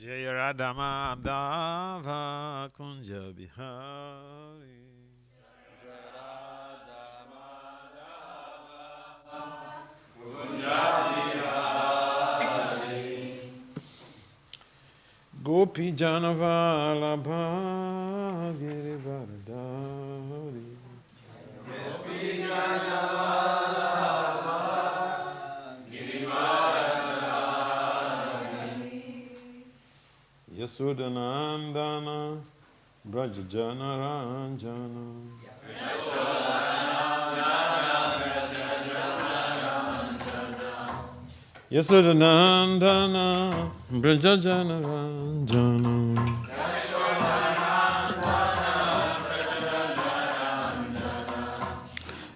Jaya Radha Madhava Kunja Bihari. Gopi Janavala Bhagiri Vardari. Gopi Janavala Bhagiri Vardari. Yasudanandana Braja Janaranjana. Yasudanandana Braja Janaranjana.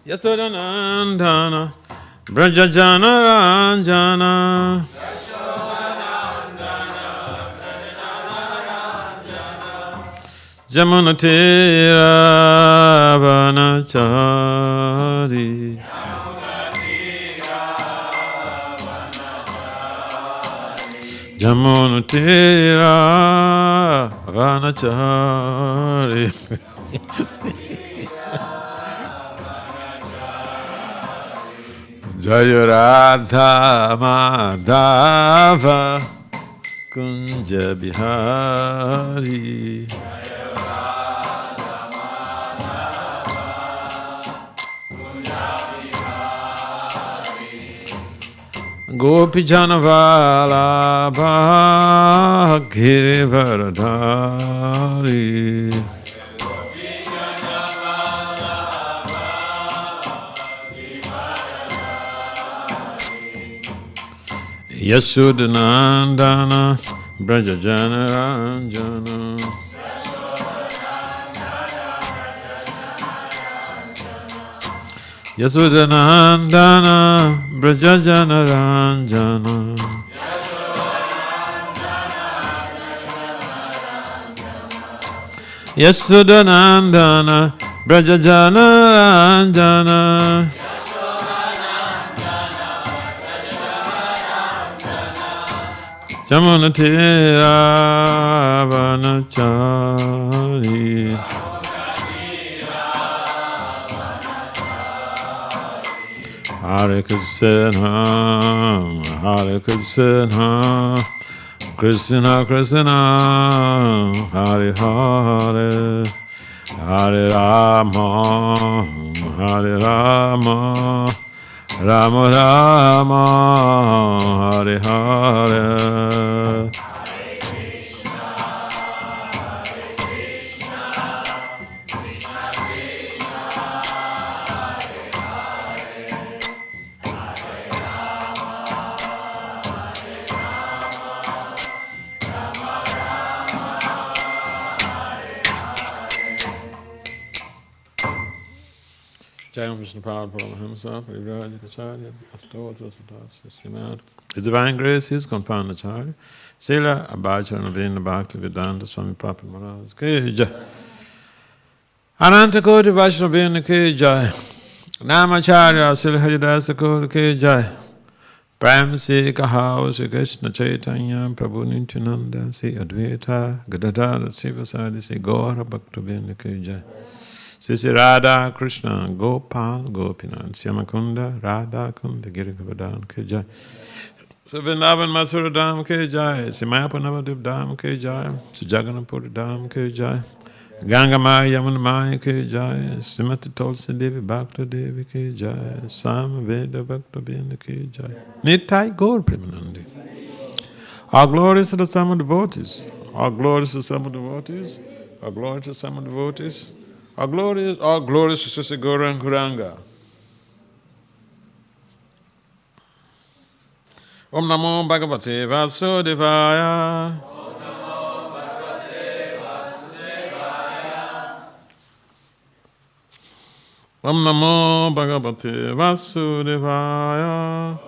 Yasudanandana Braja Janaranjana. Jamunatira Vanachari. Jamunatira Vanachari. Jaya Radha Madhava Kunja Bihari. Gopi Janavala Bhagiri Vardari. Yasudanandana Braja Janaranjana. Yasudanandana Braja Janaranjana. Yasudanandana Braja Janaranjana. Jamunatira Vanachari. Hare Krishna, Hare Krishna, Krishna Krishna, Hare Hare, Hare Rama, Hare Rama, Rama Rama, Hare Hare. Jai Krishna Prabhupada himself, Rivraja Kacharya, Astotra Sudhasa Srimad. His Divine Grace, his compound Acharya, Srila Abhacharya Navina Bhakti Vedanta Swami Prabhupada Maharaj Ki Jai. Ananta Koti Vaishnavina Ki Jai. Namacharya Srila Haridasa Koti Ki Jai. Prem Se Kahao Sri Krishna Chaitanya Prabhu Nityananda Se Advaita Gadadara Sivasadi Se Gaura Bhaktivinoda Ki Jai. Sisi Radha Krishna Gopal Gopinath Syamakunda Radha Kunda Girikavadan Ki Jai. Vrindavan Mathura Dham Ki Jai. Mayapur Navadip Dham Ki Jai. Jagannathpur Dham Ki Jai. Ganga Maya Yamuna Maya Ki Jai. Srimati Tulsi Devi Bhakta Devi Ki Jai. Sama Veda Bhakta Binda Ki Jai. Nitai Gaur Premanandi. All glories to the Sama devotees. All glories to the Sama devotees. All glories to the Sama devotees. All glories to Sisi Gauranga Kuranga. Om Namo Bhagavate Vasudevaya. Om Namo Bhagavate Vasudevaya. Om Namo Bhagavate Vasudevaya.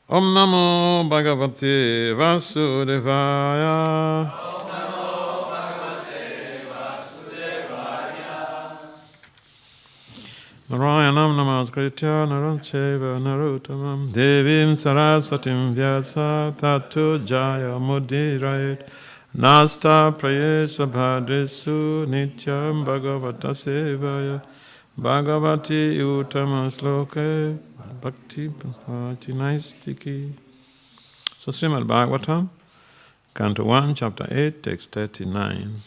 Om Namo Bhagavate Vasudevaya. Om Namo Bhagavate Vasudevaya. Narayanam namaskritya naram chaiva narottamam devim saraswatim vyasa tato jaya mudirayet nasta prayesva bhadresu nityam bhagavata sevaya bhagavati uttama sloke bhakti bhagavati naistiki. So Srimad Bhagavatam, Canto 1, Chapter 8, Text 39.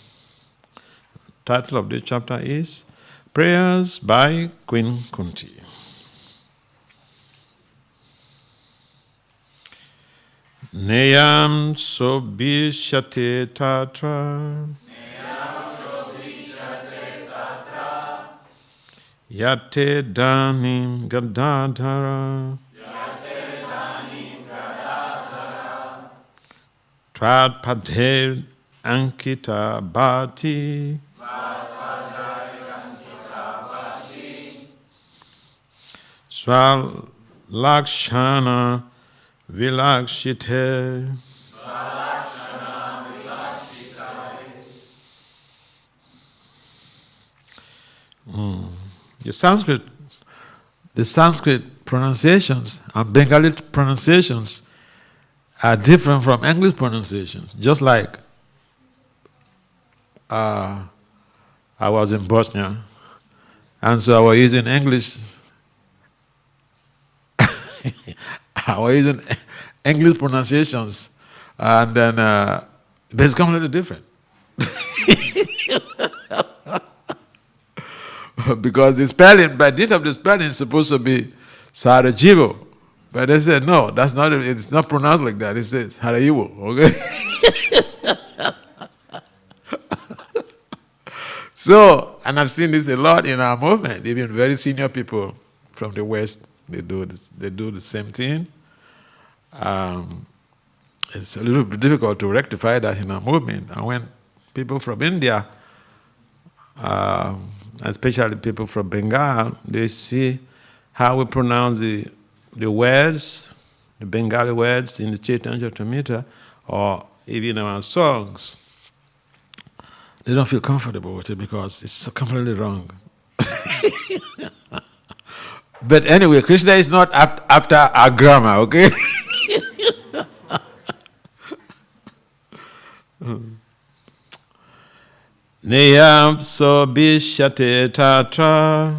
Title of this chapter is Prayers by Queen Kunti. Neyam sobhishyate tatra yate danim gadadhara tvad padhe ankita bhati sval lakshana vilakshite. The Sanskrit pronunciations and Bengali pronunciations are different from English pronunciations. Just like I was in Bosnia, and so I was using English. I was using English pronunciations, and then it's completely different. Because the spelling, by dint of the spelling, is supposed to be Sarajevo. But they said, no, that's not, it's not pronounced like that. It says Harayiwo, okay? So, and I've seen this a lot in our movement. Even very senior people from the West, they do the same thing. It's a little bit difficult to rectify that in our movement. And when people from India, especially people from Bengal, they see how we pronounce the words, the Bengali words in the Chaitanya Charitamrita, or even our songs. They don't feel comfortable with it because it's completely wrong. But anyway, Krishna is not after our grammar, okay? Neyam sobhishyate tatra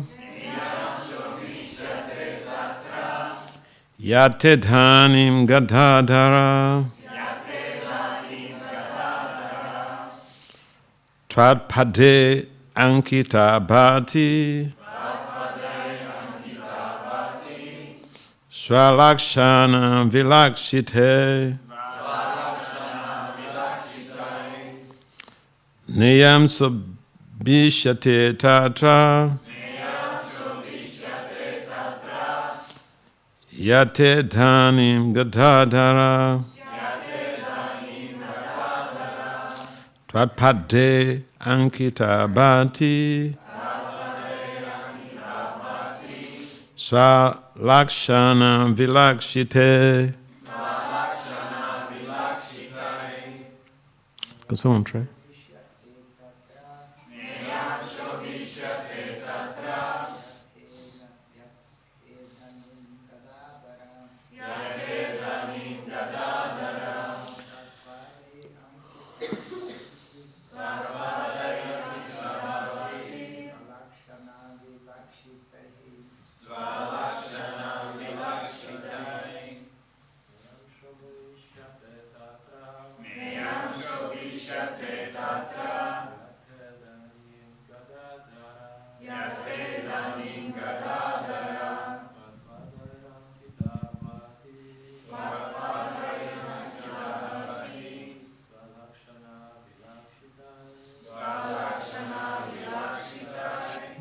yate dhanim gadadhara tvad padhe ankita bhati swalakshana vilakshite. Neyam sobhishyate tatra yate dhanim gadadhara tvad padhe ankita bhati swalakshana vilakshite. Can someone try?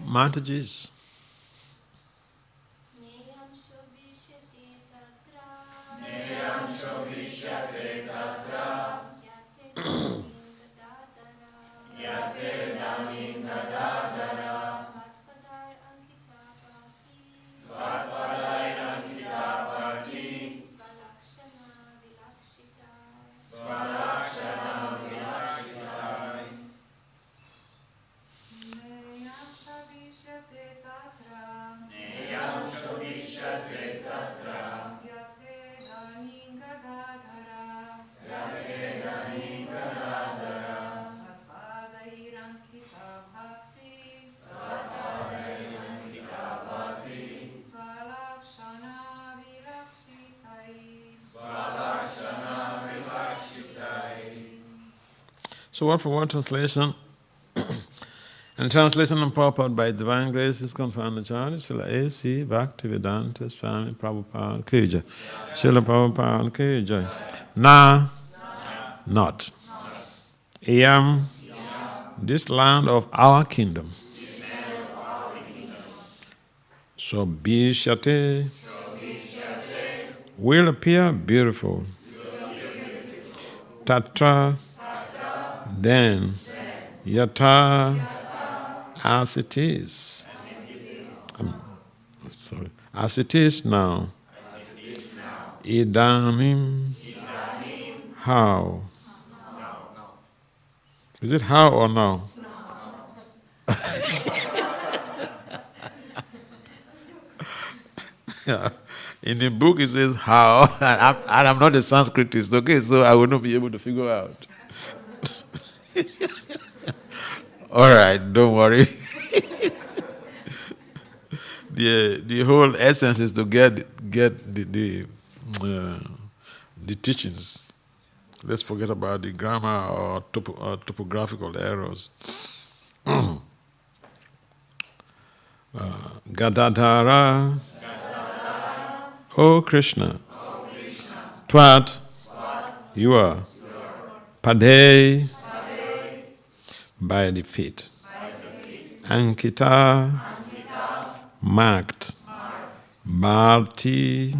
Mataji's. So word for word translation. And translation and purport by Divine Grace ISKCON Pandacharya Srila A.C. Bhakti Vedanta Swami Prabhupada Ki Jai. Srila Prabhupada Ki Jai. Na, not. Yam, this land of our kingdom. So Bhishyate will appear beautiful. Tatra, then, Yata, as it is. As it is now. Idanim, how? Is it how or now? Yeah. In the book it says how, and I'm not a Sanskritist, okay, so I will not be able to figure out. All right, don't worry. The whole essence is to get the teachings. Let's forget about the grammar or topographical errors. Gadadhara, O Krishna, Tvat, you are, Pade, by the feet, Ankita, marked, Bhakti,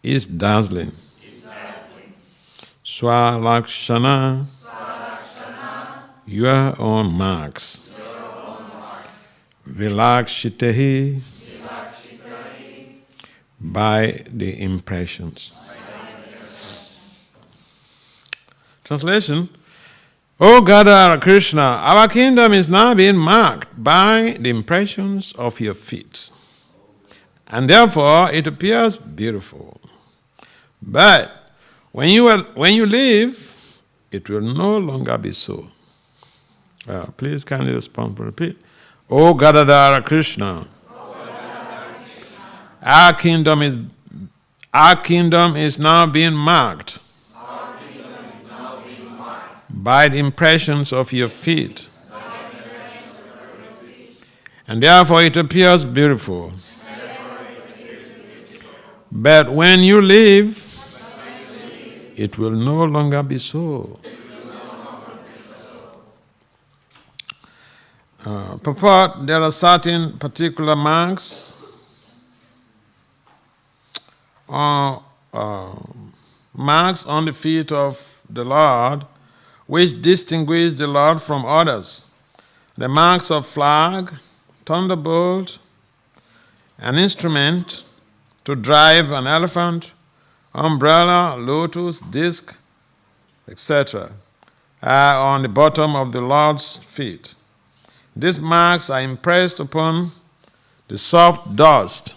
is dazzling, Swalakshana, your own marks, Vilakshitehi, by the impressions. Translation: O Gadara Krishna, our kingdom is now being marked by the impressions of your feet, and therefore it appears beautiful. But when you leave, it will no longer be so. Please kindly respond, repeat. O Gadadhara Krishna, our kingdom is now being marked by the impressions of your feet, and therefore it appears beautiful. But when you leave, it will no longer be so. Purport: there are certain particular marks marks on the feet of the Lord which distinguish the Lord from others. The marks of flag, thunderbolt, an instrument to drive an elephant, umbrella, lotus, disc, etc., are on the bottom of the Lord's feet. These marks are impressed upon the soft dust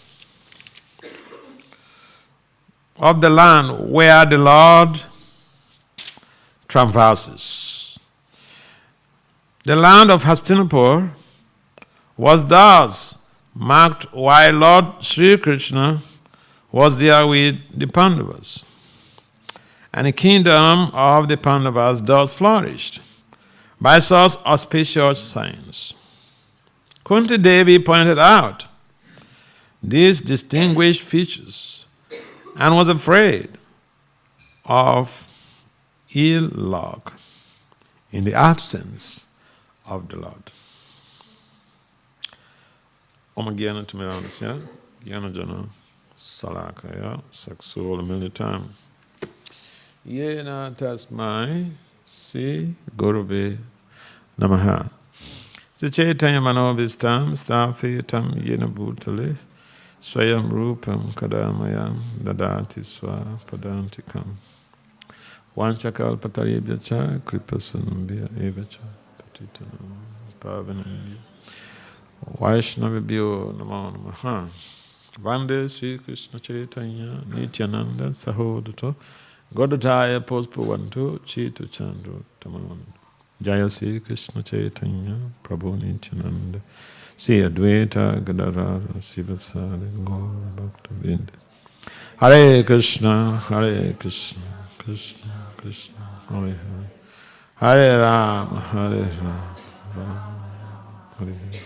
of the land where the Lord traverses. The land of Hastinapur was thus marked while Lord Sri Krishna was there with the Pandavas, and the kingdom of the Pandavas thus flourished by such auspicious signs. Kunti Devi pointed out these distinguished features and was afraid of ill luck in the absence of the Lord. Om Gyana Tumiranasya, Gyana Jana, Salakaya, Saksul Militam. Yena Tasmai, Si Gurube Namaha. Si Chaitanya Manobhistam, Stafiyatam Yena Bhutale, Swayam Rupam Kadamayam, Dadati Swa Padantikam. Vanchakal Pataribhyacha, Kripasanambhya Evacha, Patitanam, Pavanambhya. Vaishnavibhyo Namo Namaha. Vande Sri Krishna Chaitanya, Nityananda Sahodato, Godadaya Pospuvanto, Chitu Chandru Tamavan. Jaya Sri Krishna Chaitanya, Prabhu Nityananda, Sri Advaita Gadadhara Sivasari Gaura Bhaktavinda. Hare Krishna, Krishna Krishna, Hare Hare. Hare Rama, Hare Rama, Hare Hare.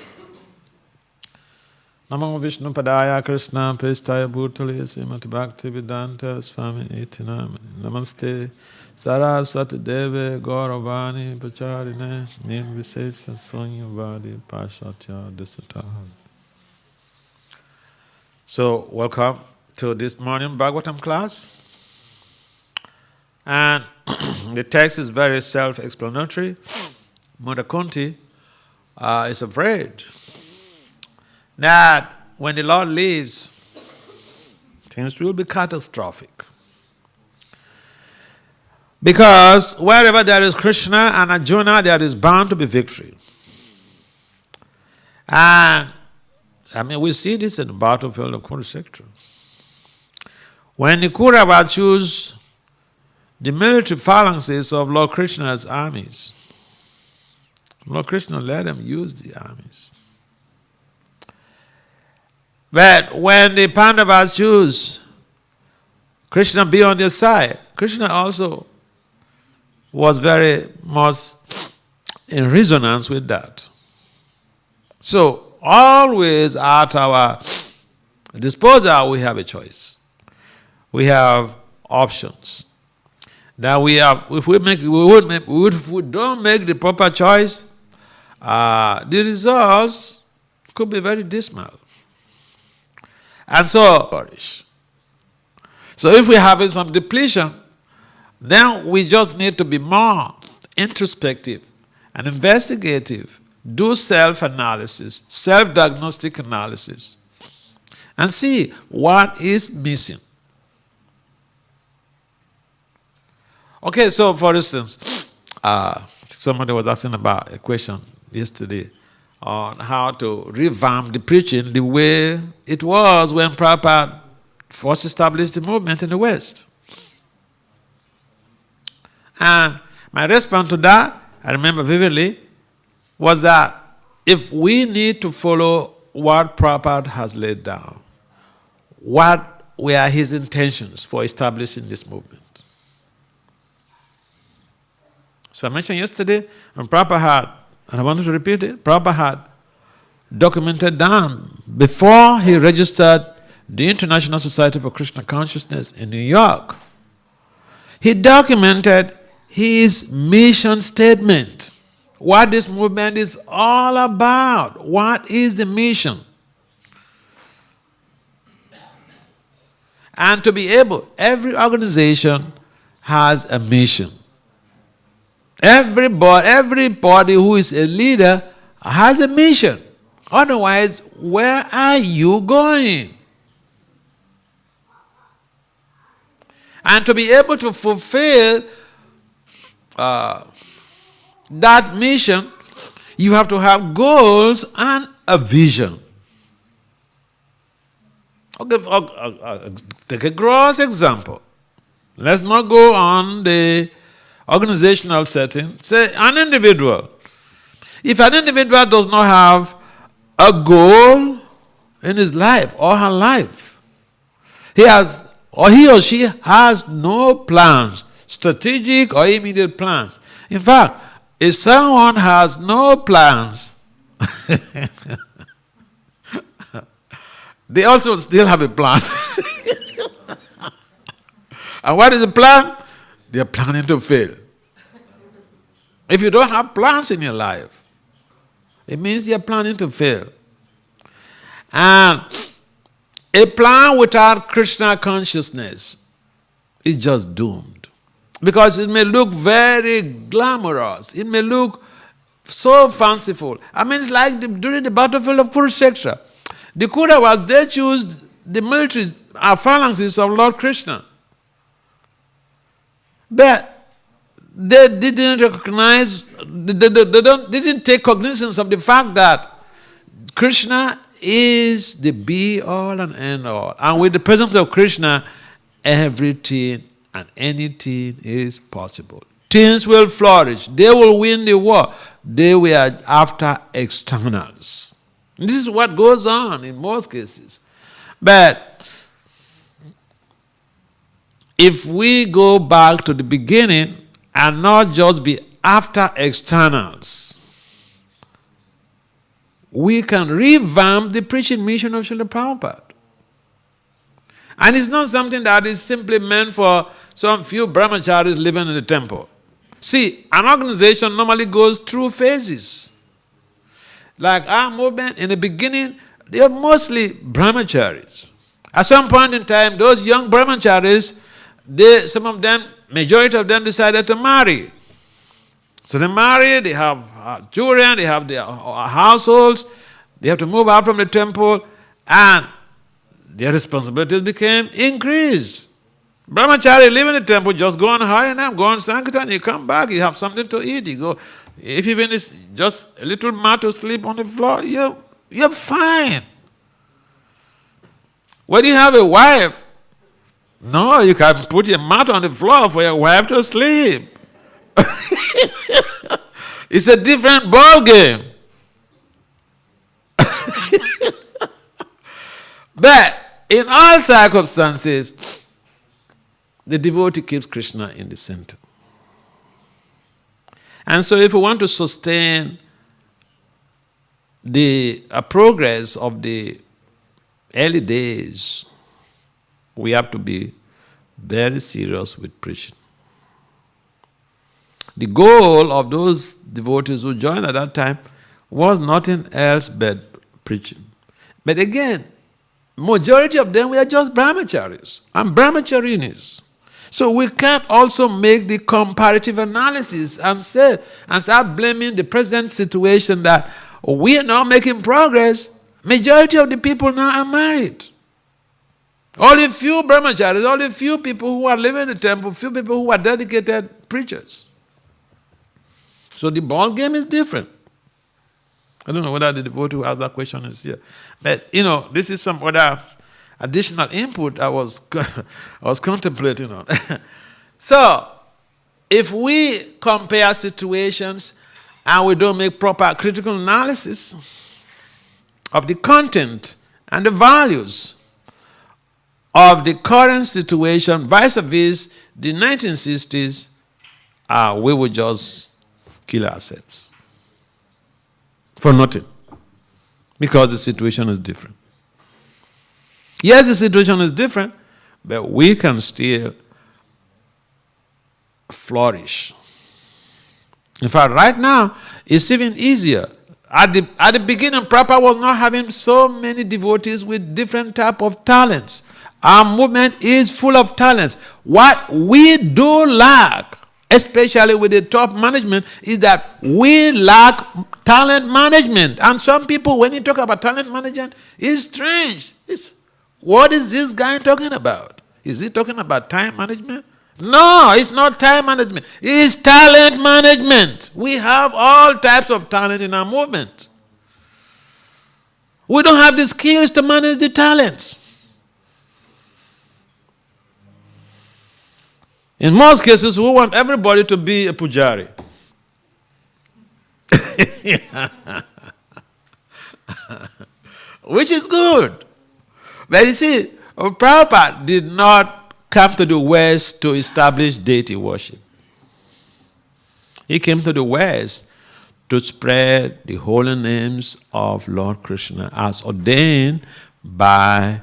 Namo Vishnu Padaya Krishna Prestaya Bhutale Srimati Bhakti Vedanta Swami Iti Namani. Namaste Saraswati Deve Gauravani Pacharine Nirvisesa Sunyavadi Pashatya Disata. So, welcome to this morning Bhagavatam class. And the text is very self-explanatory. Mother Kunti is afraid that when the Lord leaves, things will be catastrophic. Because wherever there is Krishna and Arjuna, there is bound to be victory. And we see this in the battlefield of Kurukshetra. When the Kauravas choose the military phalanxes of Lord Krishna's armies, Lord Krishna let them use the armies. But when the Pandavas choose Krishna be on their side, Krishna also was very much in resonance with that. So, always at our disposal, we have a choice. We have options. That we have, if we don't make the proper choice, the results could be very dismal. And so if we're having some depletion, then we just need to be more introspective and investigative, do self-analysis, self-diagnostic analysis, and see what is missing. Okay, so for instance, somebody was asking about a question yesterday on how to revamp the preaching the way it was when Prabhupada first established the movement in the West. And my response to that, I remember vividly, was that if we need to follow what Prabhupada has laid down, what were his intentions for establishing this movement? So I mentioned yesterday, and Prabhupada had, and I wanted to repeat it, Prabhupada had documented down before he registered the International Society for Krishna Consciousness in New York. He documented his mission statement, what this movement is all about. What is the mission? And to be able, every organization has a mission. Everybody who is a leader has a mission. Otherwise, where are you going? And to be able to fulfill that mission, you have to have goals and a vision. Okay, take a gross example. Let's not go on the organizational setting. Say an individual. If an individual does not have a goal in his life or her life, he or she has no plans, strategic or immediate plans. In fact, if someone has no plans, they also still have a plan. And what is the plan? They are planning to fail. If you don't have plans in your life, it means you are planning to fail. And a plan without Krishna consciousness is just doomed. Because it may look very glamorous. It may look so fanciful. It's like during the battlefield of Kurukshetra. The Kauravas, they choose the military phalanxes of Lord Krishna. But they didn't recognize, they didn't take cognizance of the fact that Krishna is the be-all and end-all. And with the presence of Krishna, everything and anything is possible. Things will flourish. They will win the war. They were after externals. This is what goes on in most cases. But if we go back to the beginning and not just be after externals, we can revamp the preaching mission of Srila Prabhupada. And it's not something that is simply meant for some few brahmacharis living in the temple. See, an organization normally goes through phases. Like our movement, in the beginning, they are mostly brahmacharis. At some point in time, those young brahmacharis, some of them, majority of them decided to marry. So they marry, they have children, they have their households, they have to move out from the temple, and their responsibilities became increased. Brahmachari live in the temple, just go on Harinam, go on Sankirtan, you come back, you have something to eat, you go. If even it's just a little mat to sleep on the floor, you're fine. When you have a wife, no, you can put your mat on the floor for your wife to sleep. It's a different ball game. But in all circumstances, the devotee keeps Krishna in the center. And so if we want to sustain the progress of the early days, we have to be very serious with preaching. The goal of those devotees who joined at that time was nothing else but preaching. But again, majority of them were just brahmacharis and brahmacharinis. So we can't also make the comparative analysis and start blaming the present situation that we are not making progress. Majority of the people now are married. Only few brahmacharis, only few people who are living in the temple, few people who are dedicated preachers. So the ball game is different. I don't know whether the devotee who asked that question is here. But, this is some other additional input I was contemplating on. So, if we compare situations and we don't make proper critical analysis of the content and the values of the current situation, vice versa, the 1960s, we will just kill ourselves for nothing, because the situation is different. Yes, the situation is different, but we can still flourish. In fact, right now, it's even easier. At the beginning, Prabhupada was not having so many devotees with different type of talents. Our movement is full of talents. What we do lack, especially with the top management, is that we lack talent management. And some people, when you talk about talent management, it's strange. What is this guy talking about? Is he talking about time management? No, it's not time management. It's talent management. We have all types of talent in our movement. We don't have the skills to manage the talents. In most cases, we want everybody to be a pujari. Which is good. But you see, Prabhupada did not come to the West to establish deity worship. He came to the West to spread the holy names of Lord Krishna as ordained by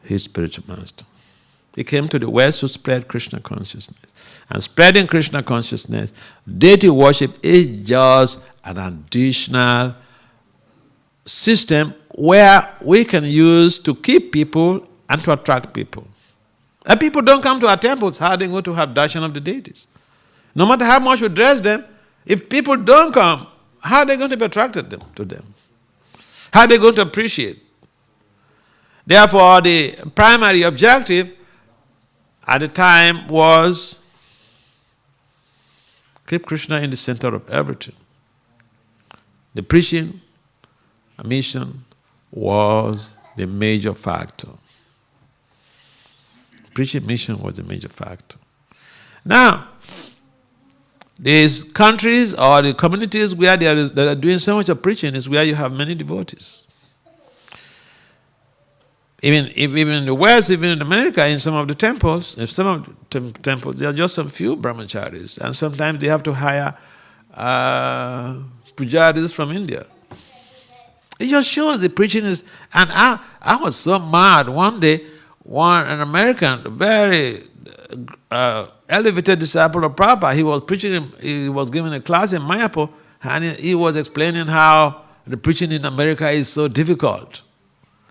his spiritual master. He came to the West to spread Krishna consciousness. And spreading Krishna consciousness, deity worship is just an additional system where we can use to keep people and to attract people. And people don't come to our temples, how are they going to have darshan of the deities? No matter how much we dress them, if people don't come, how are they going to be attracted to them? How are they going to appreciate? Therefore, the primary objective at the time was keep Krishna in the center of everything. The preaching, mission was the major factor. Preaching mission was the major factor. Now, these countries or the communities where that are doing so much of preaching is where you have many devotees. Even in the West, even in America, in some of the temples, there are just some few brahmacharis, and sometimes they have to hire pujaris from India. It just shows the preaching is, and I was so mad one day. An American, very elevated disciple of Prabhupada, he was preaching. He was giving a class in Mayapur, and he was explaining how the preaching in America is so difficult.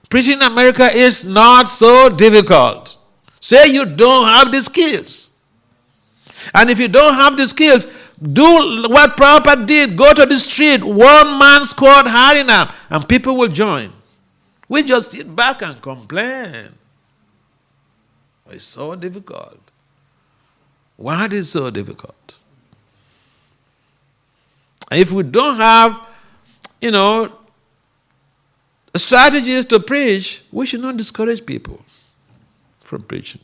Preaching in America is not so difficult. Say you don't have the skills. And if you don't have the skills, do what Prabhupada did. Go to the street, one man squad Harinam, and people will join. We just sit back and complain. It's so difficult. Why is it so difficult? If we don't have, strategies to preach, we should not discourage people from preaching.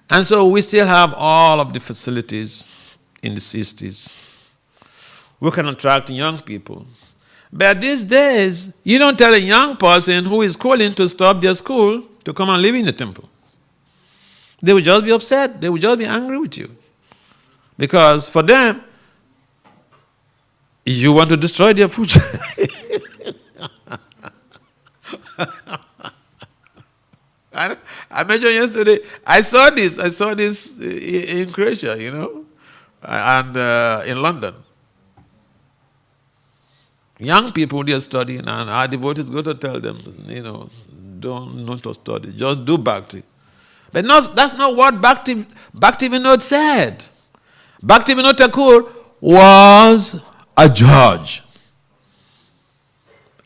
And so we still have all of the facilities in the cities. We can attract young people. But these days, you don't tell a young person who is schooling to stop their school to come and live in the temple. They will just be upset. They will just be angry with you. Because for them, you want to destroy their future. I mentioned yesterday, I saw this in Croatia, and in London. Young people, they are studying, and our devotees go to tell them, don't not to study, just do Bhakti. But that's not what Bhakti Vinod said. Bhakti Vinod Thakur was a judge,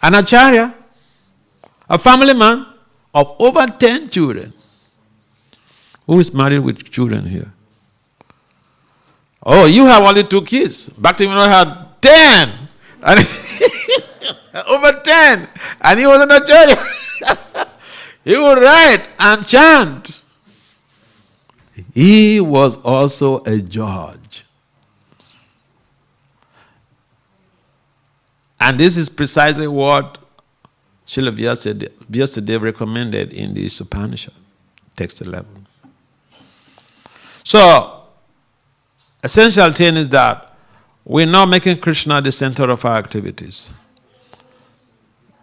an acharya, a family man of over 10 children. Who is married with children here? Oh, you have only 2 kids. Bhakti Vinod had 10. And over 10. And he was an acharya. He would write and chant. He was also a judge. And this is precisely what Srila Vyasadeva recommended in the Upanishad, text 11. So, essential thing is that we're not making Krishna the center of our activities.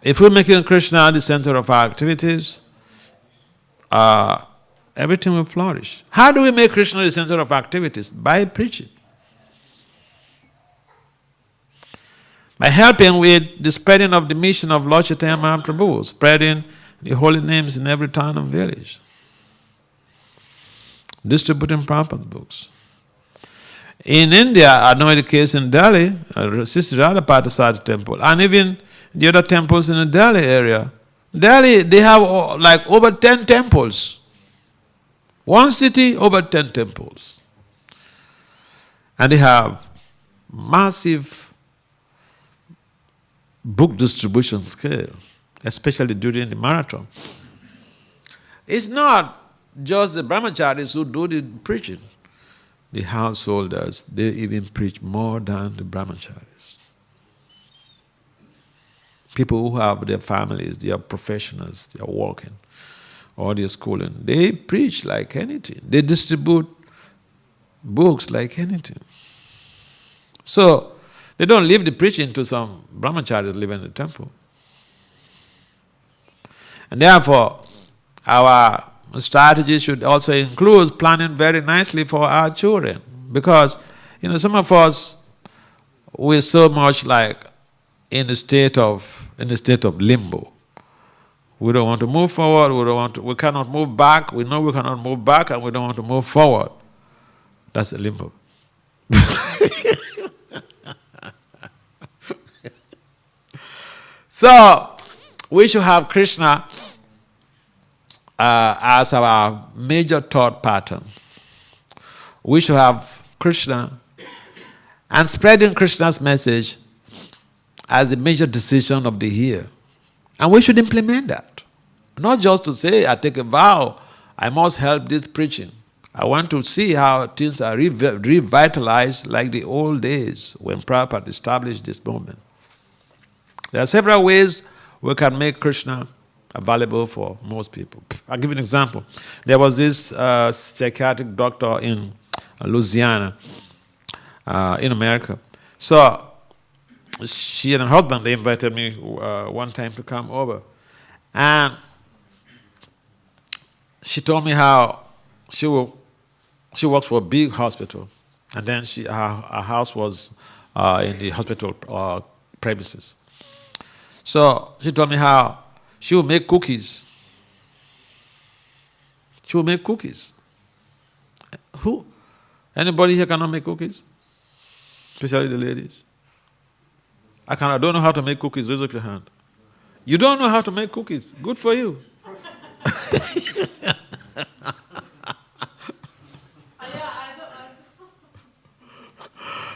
If we're making Krishna the center of our activities, everything will flourish. How do we make Krishna the center of our activities? By preaching. By helping with the spreading of the mission of Lord Chaitanya Mahaprabhu, spreading the holy names in every town and village, distributing Prabhupada's books. In India, I know the case in Delhi, Sister Radha Parthasarthi temple, and even the other temples in the Delhi area. Delhi, they have like over 10 temples. One city, over 10 temples. And they have massive book distribution scale, especially during the marathon. It's not just the brahmacharis who do the preaching. The householders, they even preach more than the brahmacharis. People who have their families, they are professionals, they are working, or they are schooling. They preach like anything. They distribute books like anything. So, they don't leave the preaching to some brahmacharis living in the temple. And therefore, our strategy should also include planning very nicely for our children. Because, some of us, we're so much like in a state of limbo. We don't want to move forward, we cannot move back, we know we cannot move back, and we don't want to move forward. That's the limbo. So, we should have Krishna as our major thought pattern. We should have Krishna and spreading Krishna's message as the major decision of the year. And we should implement that. Not just to say, I take a vow, I must help this preaching. I want to see how things are revitalized like the old days when Prabhupada established this movement. There are several ways we can make Krishna available for most people. I'll give you an example. There was this psychiatric doctor in Louisiana, in America. So she and her husband, they invited me one time to come over. And she told me how she worked for a big hospital. And then her house was in the hospital premises. So she told me how she would make cookies. She would make cookies. Who? Anybody here cannot make cookies? Especially the ladies. I don't know how to make cookies. Raise up your hand. You don't know how to make cookies. Good for you.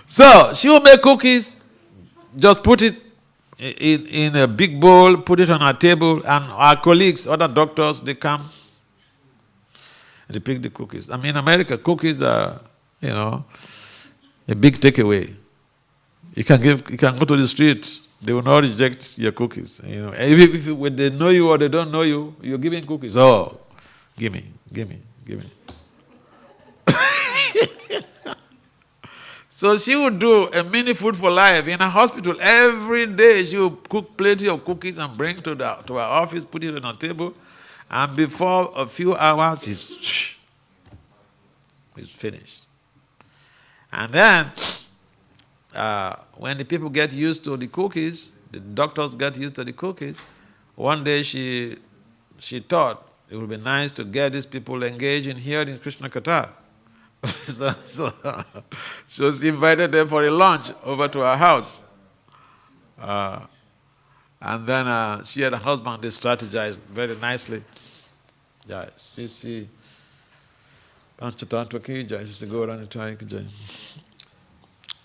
So she will make cookies, just put it in a big bowl, put it on our table, and our colleagues, other doctors, they come and they pick the cookies. I mean, in America, cookies are, a big takeaway. You can go to the street, they will not reject your cookies. When they know you or they don't know you, you're giving cookies. Oh, give me. So she would do a mini food for life in a hospital. Every day she would cook plenty of cookies and bring to our office, put it on our table, and before a few hours, it's finished. And then, when the people get used to the cookies, the doctors get used to the cookies, one day she thought it would be nice to get these people engaged in hearing Krishna Katha. So she invited them for a lunch over to her house. And then she and her husband, they strategized very nicely.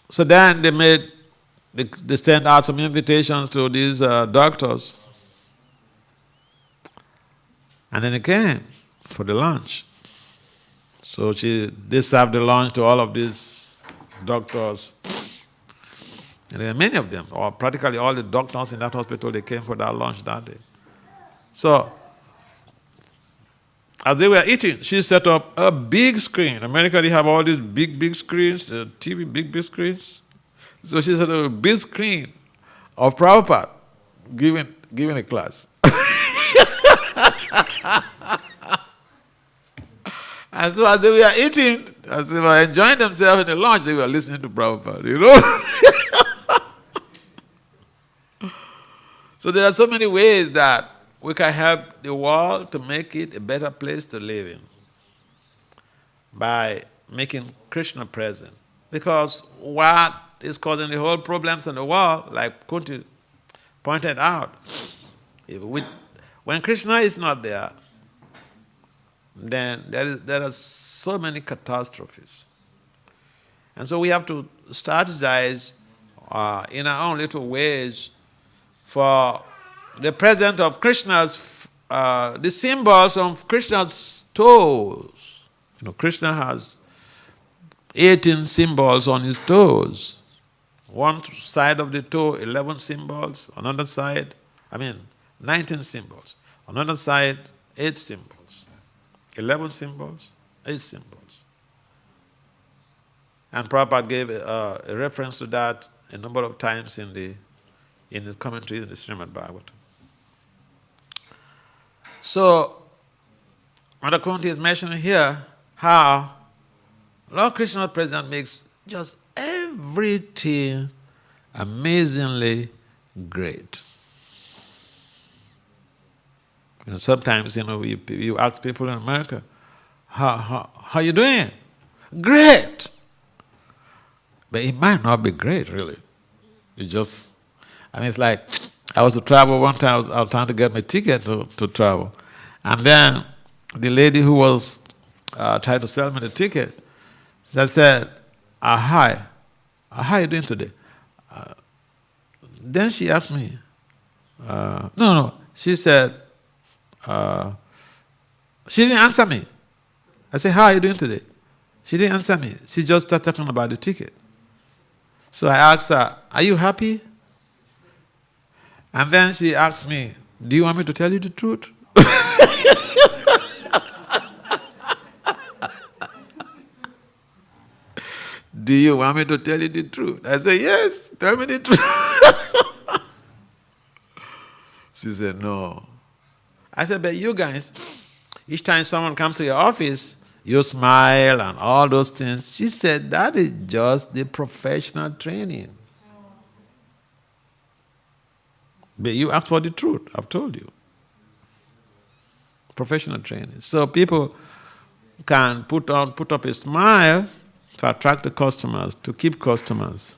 So then they sent out some invitations to these doctors. And then they came for the lunch. So they served the lunch to all of these doctors. And there were many of them, or practically all the doctors in that hospital, they came for that lunch that day. So, as they were eating, she set up a big screen. In America, they have all these big screens, TV, big screens. So she set up a big screen of Prabhupada giving a class. And so as they were eating, as they were enjoying themselves in the lunch, they were listening to Prabhupada, So there are so many ways that we can help the world to make it a better place to live in by making Krishna present. Because what is causing the whole problems in the world, like Kunti pointed out, when Krishna is not there, then there are so many catastrophes. And so we have to strategize in our own little ways for the presence of Krishna's, the symbols of Krishna's toes. Krishna has 18 symbols on his toes. One side of the toe, 11 symbols. Another side, 19 symbols. Another side, 8 symbols. 11 symbols, 8 symbols. And Prabhupada gave a reference to that a number of times in his commentary in the Srimad Bhagavatam. So, Mother Kunti is mentioning here how Lord Krishna's presence makes just everything amazingly great. Sometimes, you ask people in America, how you doing? Great. But it might not be great, really. It's like, I was to travel one time, I was trying to get my ticket to travel. And then the lady who was trying to sell me the ticket, that said, hi, how are you doing today? Then she asked me, no, she said, she didn't answer me. I said, how are you doing today? She didn't answer me. She just started talking about the ticket. So I asked her, are you happy? And then she asked me, do you want me to tell you the truth? Do you want me to tell you the truth? I said, yes, tell me the truth. She said, no. I said, but you guys, each time someone comes to your office, you smile and all those things. She said, that is just the professional training. But you asked for the truth, I've told you. Professional training. So people can put up a smile to attract the customers, to keep customers.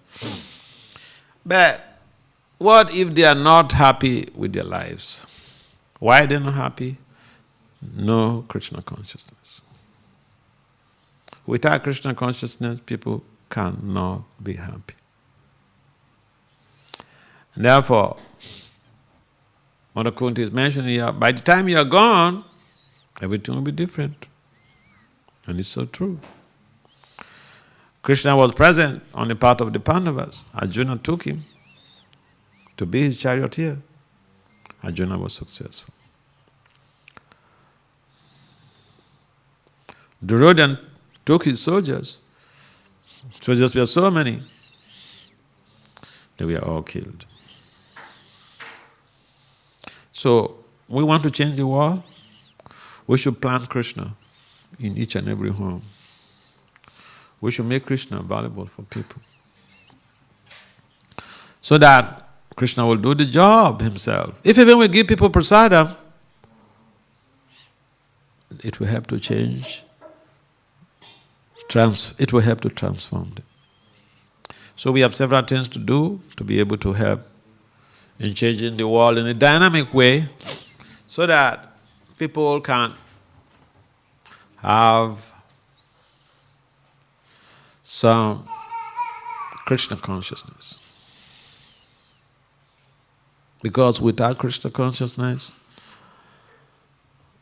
But what if they are not happy with their lives? Why are they not happy? No Krishna consciousness. Without Krishna consciousness, people cannot be happy. And therefore, Mother Kunti is mentioning here, by the time you are gone, everything will be different. And it's so true. Krishna was present on the part of the Pandavas. Arjuna took him to be his charioteer. Arjuna was successful. Duryodhana took his soldiers. Soldiers were so many. They were all killed. So, we want to change the world. We should plant Krishna in each and every home. We should make Krishna available for people. So that Krishna will do the job himself. If even we give people prasadam, it will help to change, it will help to transform them. So we have several things to do to be able to help in changing the world in a dynamic way so that people can have some Krishna consciousness. Because without Krishna consciousness,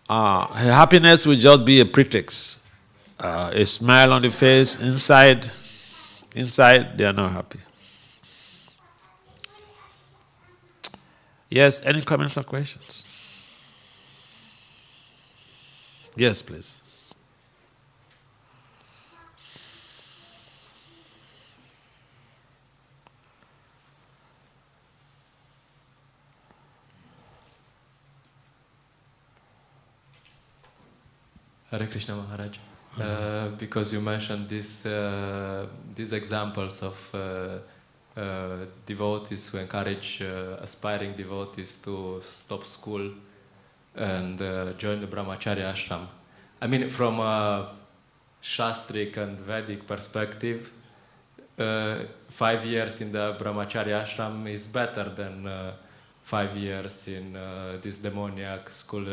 happiness will just be a pretext. A smile on the face, inside they are not happy. Yes, any comments or questions? Yes, please. Hare Krishna Maharaj. Because you mentioned these examples of devotees who encourage aspiring devotees to stop school and join the brahmacharya ashram. I mean, from a Shastric and Vedic perspective, 5 years in the brahmacharya ashram is better than 5 years in this demoniac school,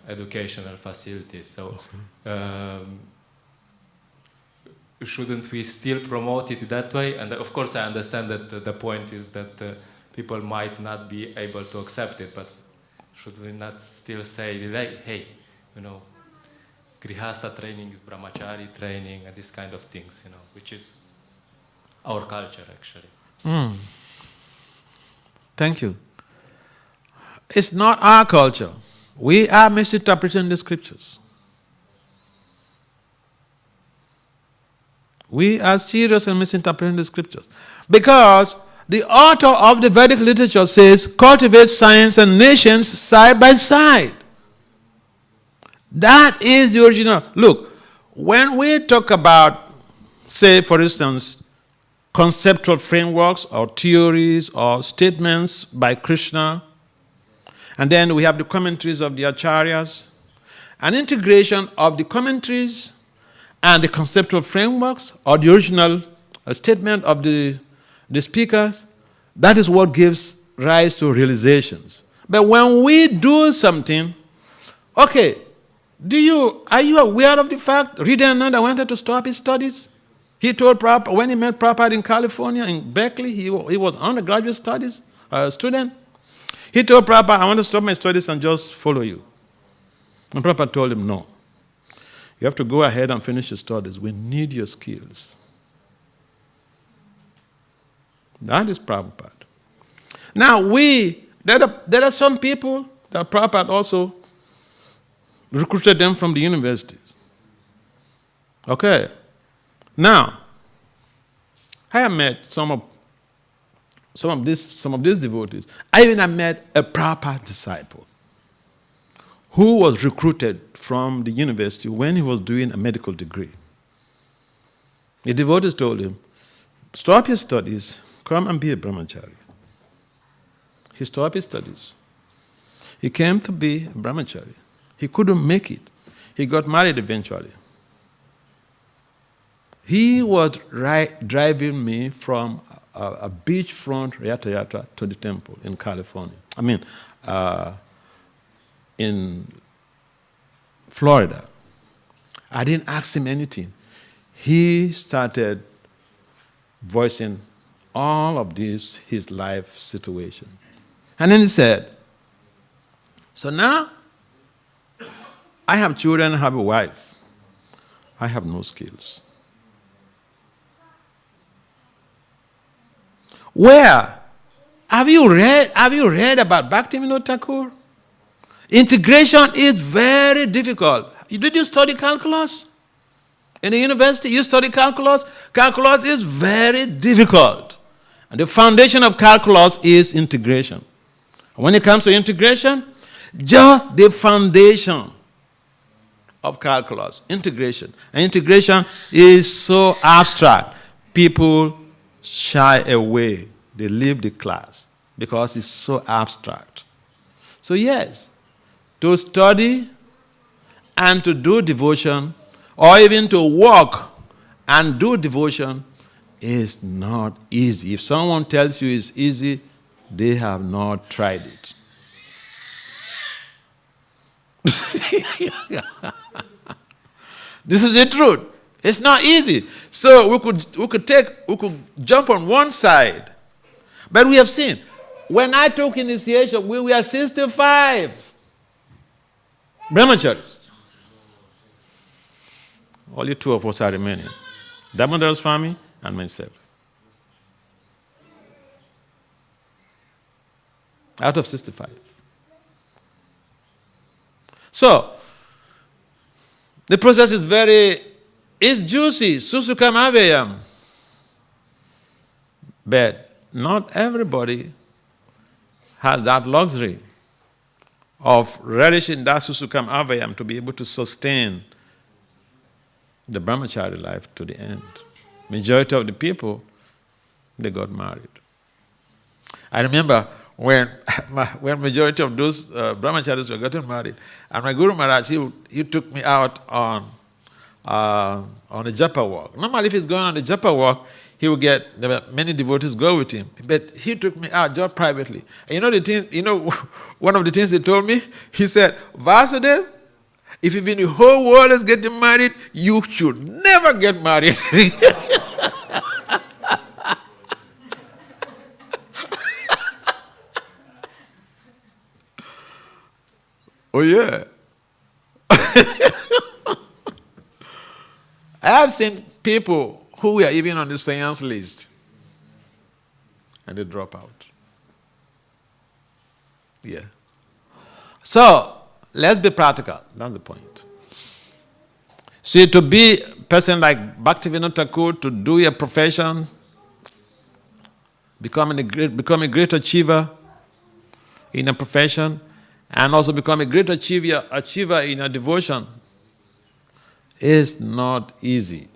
educational facilities. So, shouldn't we still promote it that way? And of course, I understand that the point is that people might not be able to accept it, but should we not still say, like, hey, Grihastha training is brahmachari training and this kind of things, which is our culture, actually. Thank you. It's not our culture. We are misinterpreting the scriptures. We are serious in misinterpreting the scriptures. Because the author of the Vedic literature says, cultivate science and nations side by side. That is the original. Look, when we talk about, say, for instance, conceptual frameworks or theories or statements by Krishna, and then we have the commentaries of the acharyas, an integration of the commentaries and the conceptual frameworks or the original statement of the speakers, that is what gives rise to realizations. But when we do something, okay, are you aware of the fact Hridayananda wanted to stop his studies? He told Prabhupada, when he met Prabhupada in California, in Berkeley, he was undergraduate studies student. He told Prabhupada, I want to stop my studies and just follow you. And Prabhupada told him, no. You have to go ahead and finish your studies. We need your skills. That is Prabhupada. Now there are some people that Prabhupada also recruited them from the universities. Okay. Now, I have met some of these devotees. I even have met a Prabhupada disciple who was recruited from the university when he was doing a medical degree. The devotees told him, stop your studies, come and be a brahmachari. He stopped his studies. He came to be a brahmachari. He couldn't make it. He got married eventually. He was driving me from a beachfront yatra to the temple in California. In Florida. I didn't ask him anything. He started voicing all of this, his life situation. And then he said, so now I have children, I have a wife. I have no skills. Where? Have you read about Bhakti Thakur? Integration is very difficult. Did you study calculus? In the university, you study calculus? Calculus is very difficult. And the foundation of calculus is integration. When it comes to integration, just the foundation of calculus, integration. And integration is so abstract. People shy away. They leave the class because it's so abstract. So yes, to study and to do devotion, or even to walk and do devotion, is not easy. If someone tells you it's easy, they have not tried it. This is the truth. It's not easy. So we could jump on one side. But we have seen, when I took initiation, we were 65 brahmacharis. Only 2 of us are remaining. Damodar Swami and myself. Out of 65. So, the process is it's juicy, susukam avayam. But not everybody has that luxury of relishing that susukam avayam to be able to sustain the brahmachari life to the end. Majority of the people, they got married. I remember when majority of those brahmacharis were getting married, and my Guru Maharaj, he took me out on a japa walk. Normally, if he's going on a japa walk, there were many devotees go with him. But he took me out just privately. And one of the things he told me, he said, Vasudeva, if even the whole world is getting married, you should never get married. Oh, yeah. I have seen people who were even on the science list and they drop out. Yeah. So, let's be practical. That's the point. See, to be a person like Bhaktivinoda Thakur, to do your profession, become a great achiever in a profession, and also become a great achiever in a devotion, is not easy.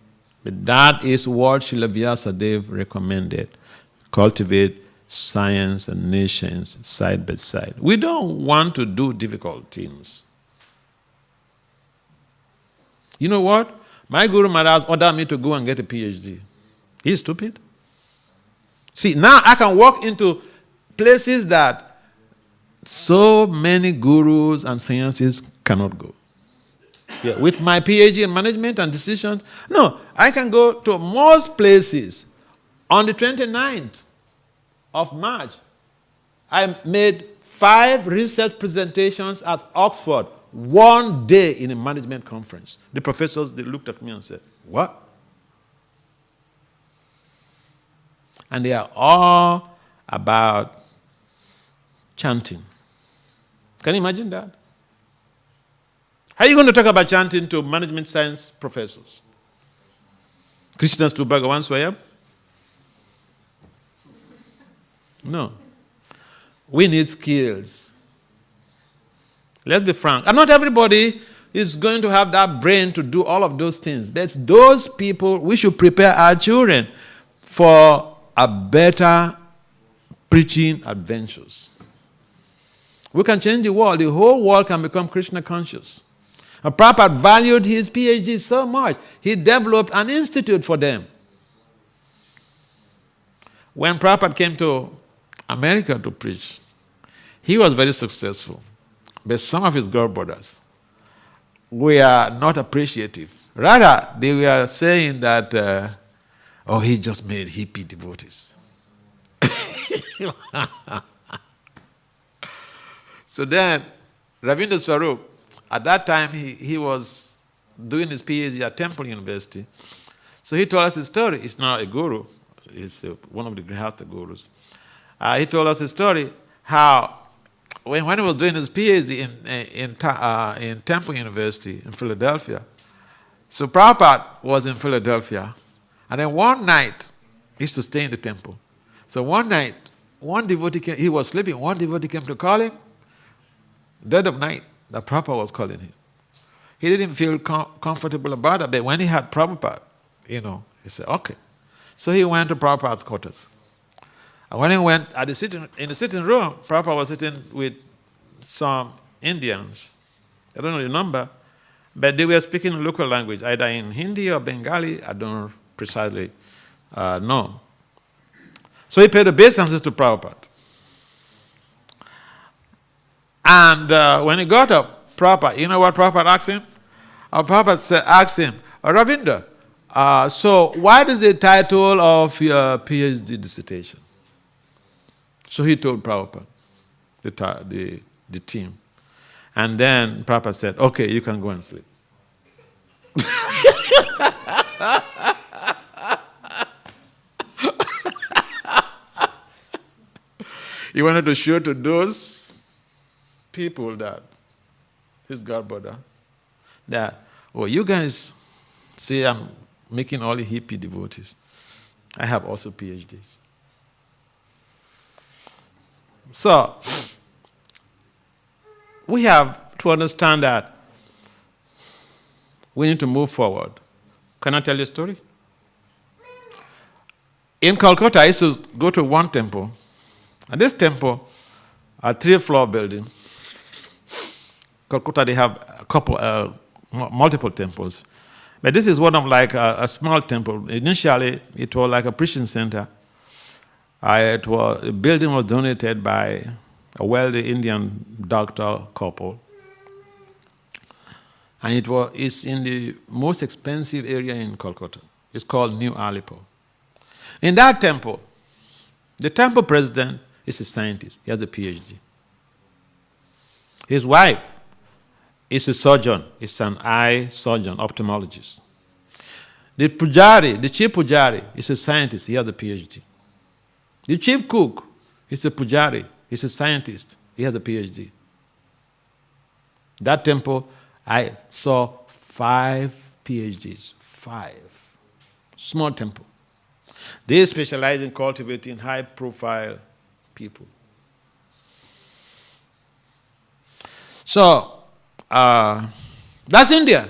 But that is what Srila Vyasadeva recommended. Cultivate science and nations side by side. We don't want to do difficult things. You know what? My Guru Maharaj ordered me to go and get a PhD. He's stupid. See, now I can walk into places that so many gurus and sciences cannot go. Yeah, with my PhD in management and decisions, no, I can go to most places. On the 29th of March, I made 5 research presentations at Oxford, one day in a management conference. The professors, they looked at me and said, what? And they are all about chanting. Can you imagine that? How are you going to talk about chanting to management science professors? Krishna's to Bhagavan Swayam? No. We need skills. Let's be frank. And not everybody is going to have that brain to do all of those things. But those people, we should prepare our children for a better preaching adventures. We can change the world. The whole world can become Krishna conscious. And Prabhupada valued his PhD so much, he developed an institute for them. When Prabhupada came to America to preach, he was very successful. But some of his girl brothers were not appreciative. Rather, they were saying that, he just made hippie devotees. So then, Ravindra Swarup, at that time, he was doing his PhD at Temple University. So he told us his story. He's now a guru. He's one of the Grihastha gurus. He told us his story, how when he was doing his PhD in Temple University in Philadelphia, so Prabhupada was in Philadelphia, and then one night, he used to stay in the temple. So one night, one devotee came, he was sleeping, one devotee came to call him, dead of night, that Prabhupada was calling him. He didn't feel comfortable about it, but when he had Prabhupada, he said, okay. So he went to Prabhupada's quarters. And when he went in the sitting room, Prabhupada was sitting with some Indians. I don't know the number, but they were speaking local language, either in Hindi or Bengali. I don't precisely know. So he paid obeisance to Prabhupada. And when he got up, Prabhupada, you know what Prabhupada asked him? Prabhupada asked him, Ravindra, so what is the title of your PhD dissertation? So he told Prabhupada, the team. And then Prabhupada said, okay, you can go and sleep. He wanted to show to those people that, his godbrother, that, you guys say I'm making all the hippie devotees. I have also PhDs. So, we have to understand that we need to move forward. Can I tell you a story? In Calcutta, I used to go to one temple. And this temple, a 3-floor building. Calcutta, they have multiple temples. But this is one of like a small temple. Initially, it was like a preaching center. The building was donated by a wealthy Indian doctor couple. And it's in the most expensive area in Calcutta. It's called New Alipur. In that temple, the temple president is a scientist. He has a PhD. His wife is a surgeon. He's an eye surgeon, ophthalmologist. The pujari, the chief pujari, is a scientist. He has a PhD. The chief cook is a pujari. He's a scientist. He has a PhD. That temple, I saw 5 PhDs. 5. Small temple. They specialize in cultivating high-profile people. So, that's India.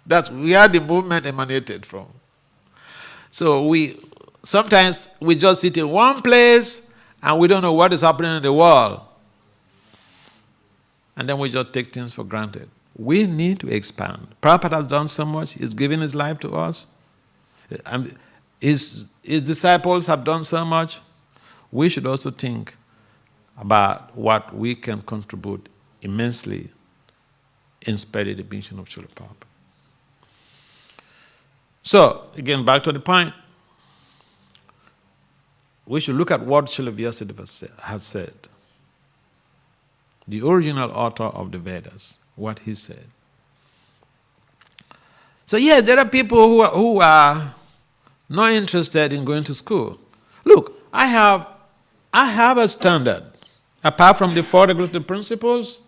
That's where the movement emanated from. So sometimes we just sit in one place and we don't know what is happening in the world. And then we just take things for granted. We need to expand. Prabhupada has done so much. He's given his life to us. And his disciples have done so much. We should also think about what we can contribute immensely in spreading the mission of Srila Prabhupada. So, again, back to the point. We should look at what Srila Vasudeva has said. The original author of the Vedas, what he said. So yes, there are people who are not interested in going to school. Look, I have I have a standard. Apart from the 4 regulative principles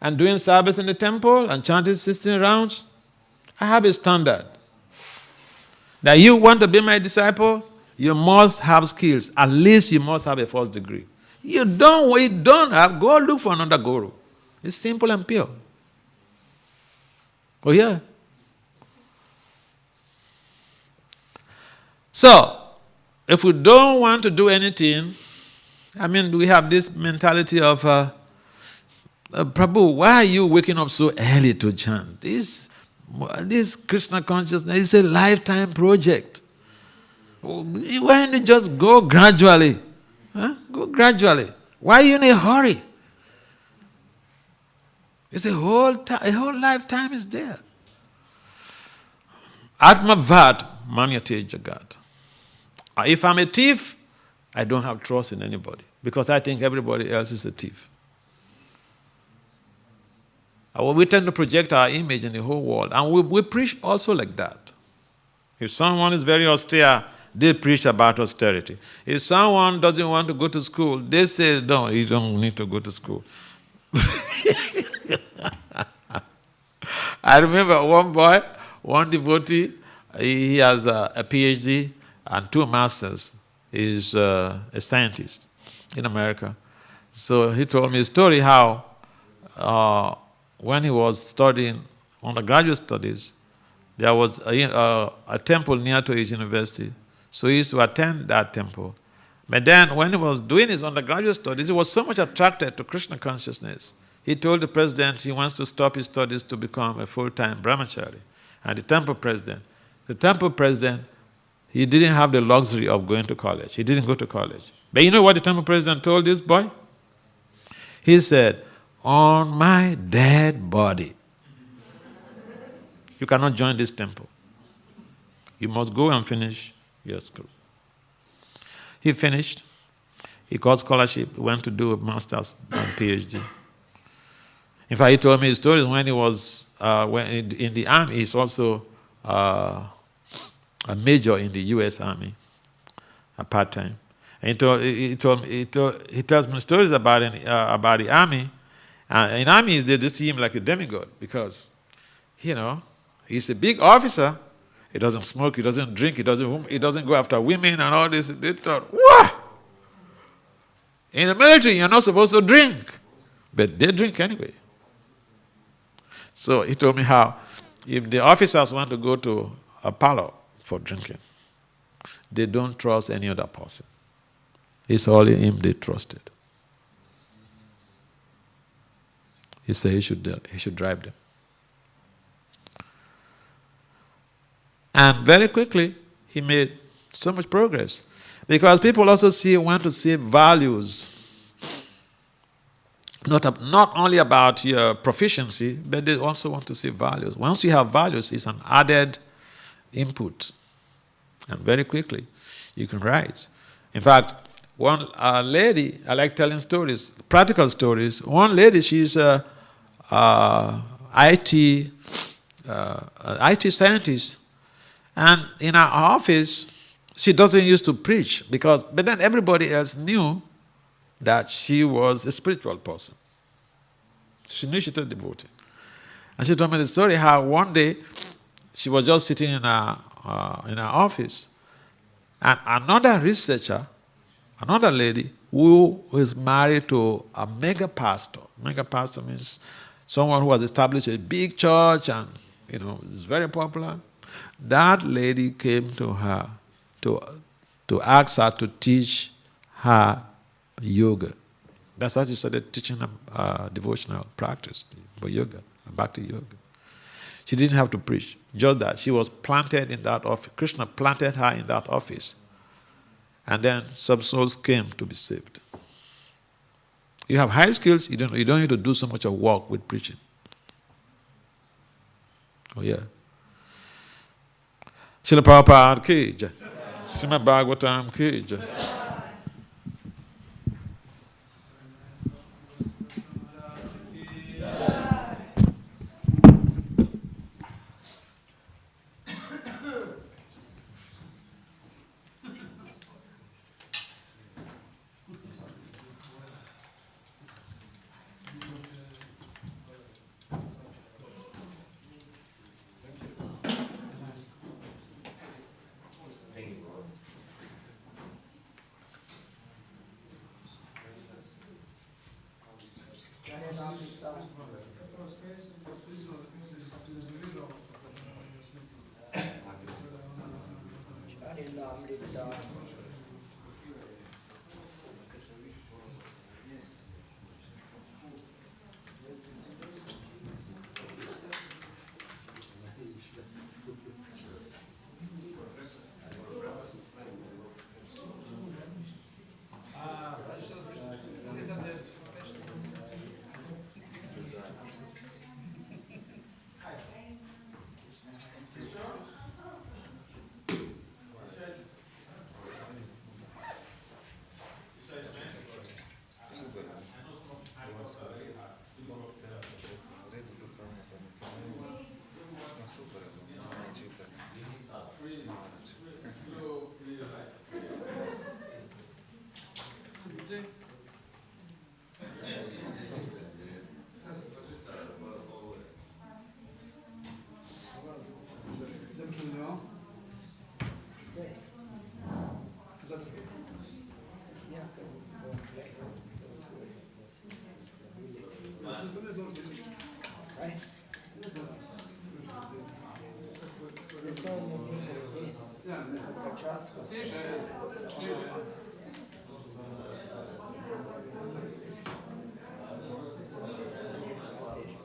and doing service in the temple and chanting 16 rounds, I have a standard. That you want to be my disciple, you must have skills. At least you must have a first degree. You don't have, go look for another guru. It's simple and pure. Oh yeah. So, if we don't want to do anything, we have this mentality of, Prabhu, why are you waking up so early to chant? This Krishna consciousness is a lifetime project. Why don't you just go gradually? Go gradually. Why are you in a hurry? It's a whole lifetime is there. Atmavat manyate jagat. If I'm a thief, I don't have trust in anybody because I think everybody else is a thief. We tend to project our image in the whole world, and we preach also like that. If someone is very austere, they preach about austerity. If someone doesn't want to go to school, they say, no, you don't need to go to school. I remember one boy, one devotee, he has a PhD and 2 masters. He's a scientist in America. So he told me a story how when he was studying undergraduate studies, there was a temple near to his university. So he used to attend that temple. But then when he was doing his undergraduate studies, he was so much attracted to Krishna consciousness. He told the president he wants to stop his studies to become a full-time brahmachari. And the temple president, he didn't have the luxury of going to college. He didn't go to college. But you know what the temple president told this boy? He said, on my dead body, you cannot join this temple. You must go and finish your school. He finished. He got scholarship, went to do a master's and PhD. In fact, he told me his stories when he was in the army. He's also a major in the U.S. Army, a part-time. And he tells me stories about the army. In armies, they just see him like a demigod because, he's a big officer. He doesn't smoke, he doesn't drink, he doesn't go after women and all this. They thought, what? In the military, you're not supposed to drink. But they drink anyway. So he told me how if the officers want to go to a parlor for drinking, they don't trust any other person. It's only him they trusted. He said he should drive them. And very quickly, he made so much progress. Because people also want to see values. Not only about your proficiency, but they also want to see values. Once you have values, it's an added input. And very quickly, you can rise. In fact, one lady, I like telling stories, practical stories. One lady, she's a IT scientist. And in her office, she doesn't used to preach but then everybody else knew that she was a spiritual person. She knew she was devotee. And she told me the story how one day she was just sitting in her office, and another researcher, another lady who is married to a mega pastor. Mega pastor means someone who has established a big church and is very popular. That lady came to her to ask her to teach her yoga. That's how she started teaching them devotional practice for yoga, Bhakti yoga. She didn't have to preach, just that she was planted in that office. Krishna planted her in that office. And then some souls came to be saved. You have high skills, you don't need to do so much of work with preaching. Oh yeah. Srila Prabhupada ki jai. Srimad Bhagavatam ki jai.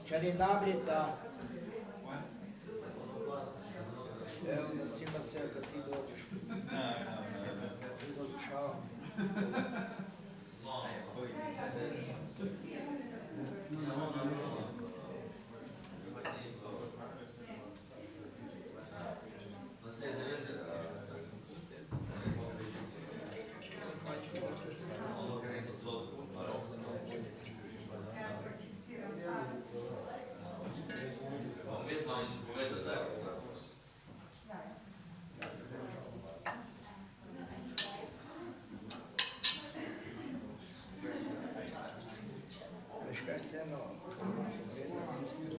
Čarinamrita. Evo, si ima se kad ti dođeš. Zadušavam.